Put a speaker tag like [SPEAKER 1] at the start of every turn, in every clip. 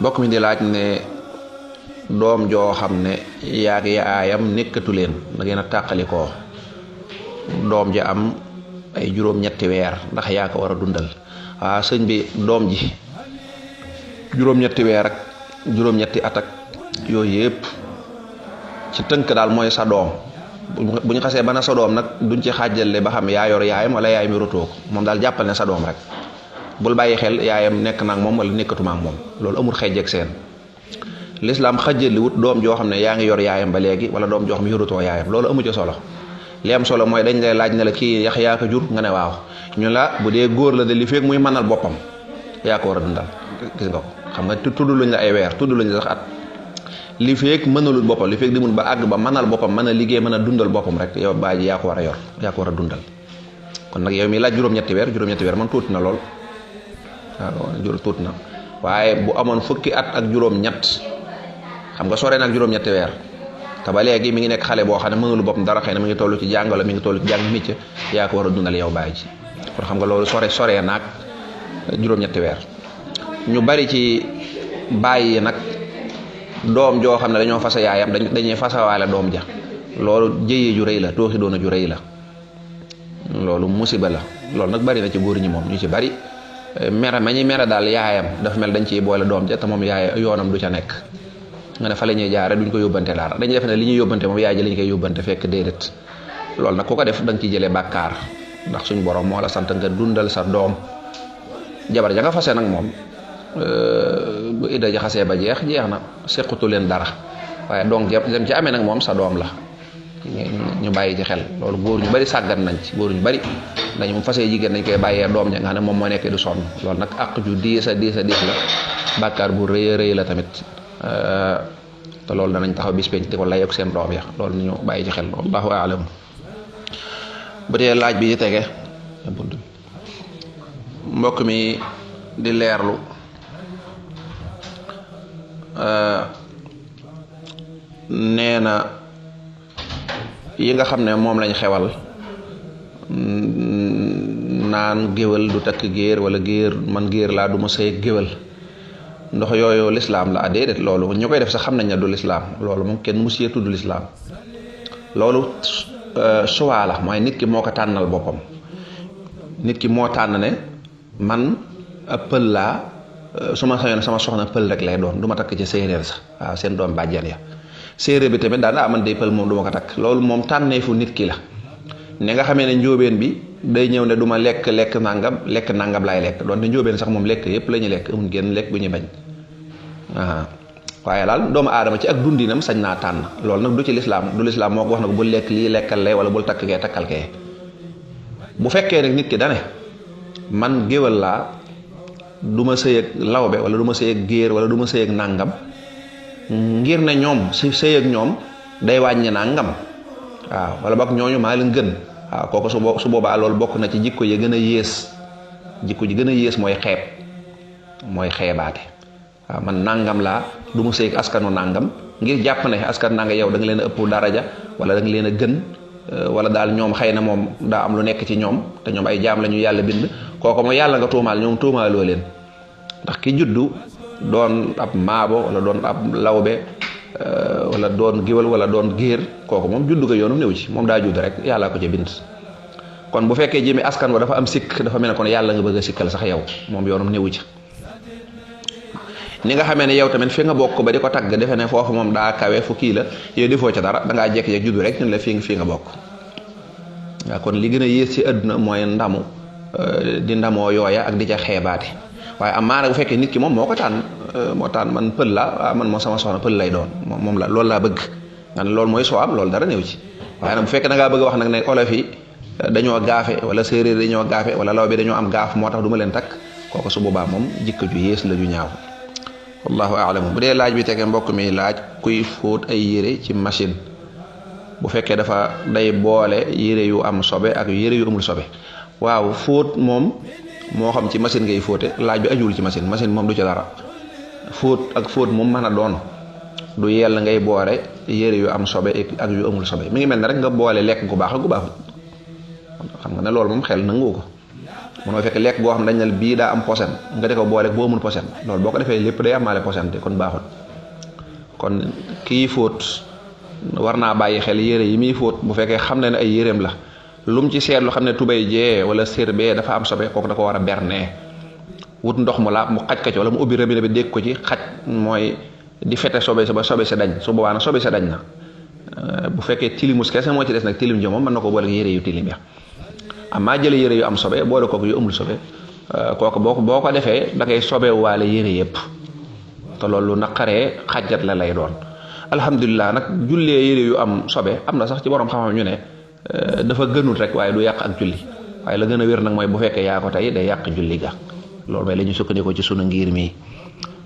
[SPEAKER 1] bokk mi di laaj ne doom joo xam ne yaag yaayam nekkatu leen da ngeen a tàqalikoo doom ji am ay juróom-ñetti weer ndax yaa ko war a dundal. waaw sëñ bi doom ji juróom-ñetti weer ak juróom-ñetti at ak yooyu yëpp ci tënk daal mooy sa doom bu ñu xasee ba na sa doom nag duñ ci xaajale ba xam yaa yor yaayam wala yaayam yorotoo ko moom daal jàppal ne sa doom rek bul bàyyi xel yaayam nekk na ak moom wala nekkatuma ak moom loolu amul xeej ak seen. lislaam xajaliwut doom joo xam ne yaa ngi yor yaayam ba léegi wala doom joo xam ne yorutoo yaayam loolu amu ci solo li am solo mooy dañ lay laaj ne la kii yax yaa ko jur nga ne waaw ñu la bu dee góor la de li fekk muy mënal boppam yaa ko war a dundal gis nga ko xam nga tudd luñ la ay weer tudd luñ la sax at li fekk mënalul boppam li fekk dimul ba àgg ba mënal boppam mën a liggéey mën a dundal boppam rek yow baa ji yaa ko war a yor yaa ko war a dundal. kon nag yow mi laaj juróom-ñetti weer man tuuti na lool waaw tuuti na waaye bu amoon fukki at ak juróom-ñett xam nga sore nag juróom-ñetti weer te ba léegi mi ngi nekk xale boo xam ne mënul boppam dara xëy na mi ngi toll ci jàng wala mi ngi toll ci jàng métier yaa ko war a dundal yow bàyyi ji kon xam nga loolu sore naag juróom-ñetti weer. ñu bari ci bàyyi nag doom joo xam ne dañoo fasa yaayam dañuy fasawaale doom ja loolu jëyee ju rëy la tooxi doona ju rëy la loolu musiba la loolu nag bari na ci góor ñi moom ñu ci bari mere ma ñuy mere daal yaayam dafa mel dañ ciy boole doom ja te moom yaay yoonam du ca nekk nga ne fa la ñuy jaare duñ ko yóbbante dara dañuy def ne li ñuy yóbbante moom yaay ji lañ koy yóbbante fekk déedéet loolu nag ku ko def da nga ciy jëlee bàkkaar ndax suñu borom moo la sant nga dundal sa doom jabar ja nga fase nag moom bu idda ja xasee ba jeex na sequtu leen dara waaye donc dem ci amee nag moom sa doom la ñu bàyyi ci xel loolu góor ñu bari sàggan nañ ci góor ñu bari dañ moom fasee jigéen dañ koy bàyyee doom ja nga xam ne moom moo nekkee du sonn loolu nag àq ju diis a diis la bàkkaar bu rëy a rëy la tamit te loolu danañ taxaw bis penc di ko lay ak seen doom ya loolu ñu bàyyi ci xel wallahu a'lam. bu dee laaj bi ci tege mbokk mi di leerlu nee na yi nga xam ne moom lañ xewal naan géwal du takk géer wala géer man géer laa du ma sëy géwal ndox yooyu lislaam la déedéet loolu ñu koy def sax xam nañ ne du lislaam loolu moom kenn musiyee tudd lislaam loolu choix la mooy nit ki moo ko tànnal boppam nit ki moo tànn ne man ab pël laa su ma sañoon sama soxna pël rek lay doon du ma takk ci séeréer sax waaw seen doom bàjjan ya séeréer bi tamit daanaka man day pël moom du ma ko takk loolu moom tànneefu nit ki la ni nga xamee ne njóobeen bi day ñëw ne du ma lekk nangam laay lekk doon te njóobeen sax moom lekk yëpp la ñuy lekk amul génn lekk bu ñuy bañ waaye daal doomu aadama ci ak dundinam sañ naa tànn loolu nag du ci lislaam du lislaam moo ko wax nag bul lekk lii lekkal lee wala bul takk kee takkal kee bu fekkee nag nit ki dane man géwal laa du ma sëy ak lawbe wala du ma sëy ak géer wala du ma sëy ak nàngam ngir ne ñoom si sëy ak ñoom day wàññi nàngam waaw wala boog ñooñu maa leen gën waaw kooku su boobaa loolu bokk na ci jikko yi gën a yées jikko ji gën a yées mooy xeebaate waaw man nàngam laa du ma sëy ak askanu nàngam ngir jàpp ne askan nàngam yow da nga leen a ëpp daraja wala da nga leen a gën wala daal ñoom xëy na moom daa am lu nekk ci ñoom te ñoom ay jaam la ñu yàlla bind kooku mooy yàlla nga tuumaal ñoom tuumaaloo leen ndax ki juddu doon ab maabo wala doon ab lawbe wala doon giwal wala doon géer kooku moom juddu ko yoonu néew ci moom daa judd rek yàllaa ko ca bind kon bu fekkee jëmi askan wa dafa am sikk dafa mel ne kon yàlla nga bëgg a sikkal sax yow moom yoonum néew ci ni nga xamee ne yow tamit fi nga bokk ba di ko tagg defe ne foofu moom daa kawe fu kii la yow defoo ca dara dangaa jekk-jekk juddu rek ñun la fii nga bokk waaw kon li gën a yées ci àdduna mooy ndamu di ndamoo yooya ak di ca xeebaate waaye am maana bu fekkee nit ki moom moo ko tànn man pël la waaw man moo sama soxna pël lay doon moom la loolu laa bëgg nga ne loolu mooy soo am loolu dara néew ci waaye nag bu fekkee da ngaa bëgg a wax nag ne olof yi dañoo gaafe wala séeréer dañoo gaafe wala law bi dañoo am gaaf moo tax du ma leen takk kooku su boobaa moom jikko ju yées la ju ñaaw wallahu a'lam. bu dee laaj bi tege mbokk mi laaj kuy fóot ay yére ci machine bu fekkee dafa day boole yére yu am sobe ak yére yu amul sobe waaw fóot moom moo xam ci machine ngay fóote laaj bi ajuwul ci machine moom du ci dara fóot ak fóot moom mën a doon du yell ngay boole yére yu am sobe ak yu amul sobe mi ngi mel ne rek nga boole lekk gu baax ak gu baaxut xam nga ne loolu moom xel nangu ko munoo fekk lekk goo xam ne dañ ne bii daa am posen nga di ko boole boo amul posen loolu boo ko defee lépp day amaale posen te kon baaxut. kon kii fóot war naa bàyyi xel yére yi muy fóot bu fekkee xam ne ne ay yéreem la lu mu ci seetlu xam ne tubay jee wala sér bee dafa am sobe kooku da ko war a bernee wut ndox mu laab mu xaj ka ci wala mu ubbi robinet bi dégg ko ci xaj mooy di fete sobe sa ba sobe sa dañ su boobaa nag sobe sa dañ na. bu fekkee tilimus kese moo ci des nag tilim ji moom mën na ko boole yére yu tilim ya amaa jële yére yu am sobe boole kooku yu amul sobe kooku boo ko defee da ngay sobe waale yére yëpp te loolu naqaree xajjat la lay doon. alhamdulilah nag jullee yére yu am sobe am na sax ci borom xam-xam ñu ne dafa gënul rek waaye du yàq ak julli waaye la gën a wér nag mooy bu fekkee yaa ko tey day yàq julli ga loolu mooy la ñu sukkandikoo ci sunu ngir mi.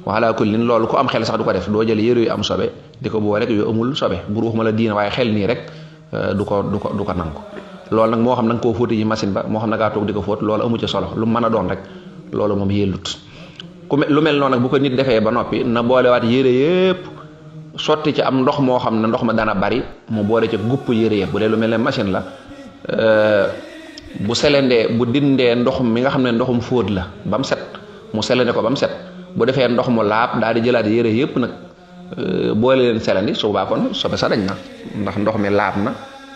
[SPEAKER 1] wala kullin loolu ku am xel sax du ko def doo jël yére yu am sobe di ko boo rek yu amul sobe bu ruux ma la diina waaye xel nii rek du ko nangu. loolu nag moo xam na nga koo fóoti ci machine ba moo xam na ngaa toog di ko fóot loolu amu ci solo lu mën a doon rek loolu moom yellut lu mel noonu nag bu ko nit defee ba noppi na boolewaat yére yëpp sotti ci am ndox moo xam ne ndox ma dana bari mu boole ca gupp yére yëpp bu dee lu mel ne machine la bu selendee bu dindee ndox mi nga xam ne ndoxum fóot la ba mu set mu selende ko ba mu set bu defee ndox mu laab daal di jëlaat yére yëpp nag boole leen selendi su boobaa kon sobe sa dañ na ndax ndox mi laab na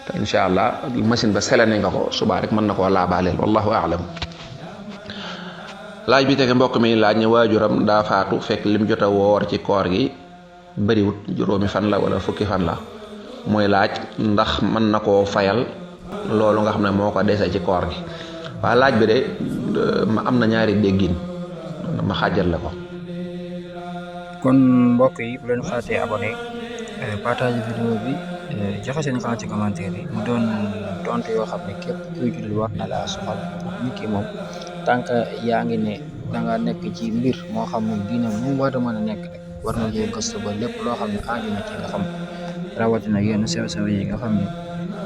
[SPEAKER 1] te incha allah machine ba selende nga ko subaa rek mën na koo laabaaleel wallahu aalam. laaj bi tege mbokk mi laaj ne waajuram daa faatu fekk lim jot a woor ci koor gi bariwut juróomi fan la wala fukki fan la mooy laaj ndax mën na koo fayal loolu nga xam ne moo ko dese ci koor gi. waa laaj bi de ma am na ñaari déggin ma xaajal la ko.
[SPEAKER 2] kon mbokk yi bu leen fàttee abonné partage vidéo bi joxe seen xalaat ci commentaire yi mu doon tontu yoo xam ne képp kuy jullit war na laa soxal nit ki moom tant que yaa ngi ne da nga nekk ci mbir moo xam ne diine mu war a mën a nekk rek war na jee gëstu ba lépp loo xam ne aaju na ci nga xam rawatina yenn sew-sew yi nga xam ne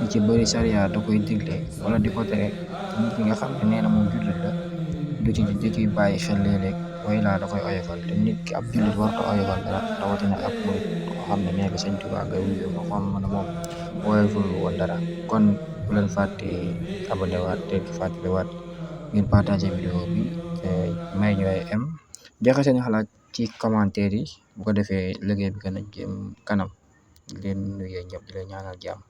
[SPEAKER 2] li ci bëri sariya da koy digle wala di ko tere nit ki nga xam ne nee na moom jullit la du ci bàyyi xel léeg-léeg way laa da koy oyofal te nit ki ab jullit war ko oyofal dara rawatina ab murit koo xam ne nee nga Sëñ Tuubaa ngay wuyu nga xam ne moom oyoful woon dara. kon bu leen fàtte abonné waat te fàttali waat ngeen partagé vidéo bi te may ñu ay joxe seen xalaat ci commentaire yi bu ko defee liggéey bi gën a jëm kanam leen nuyu ñëpp di leen ñaanal jàmm.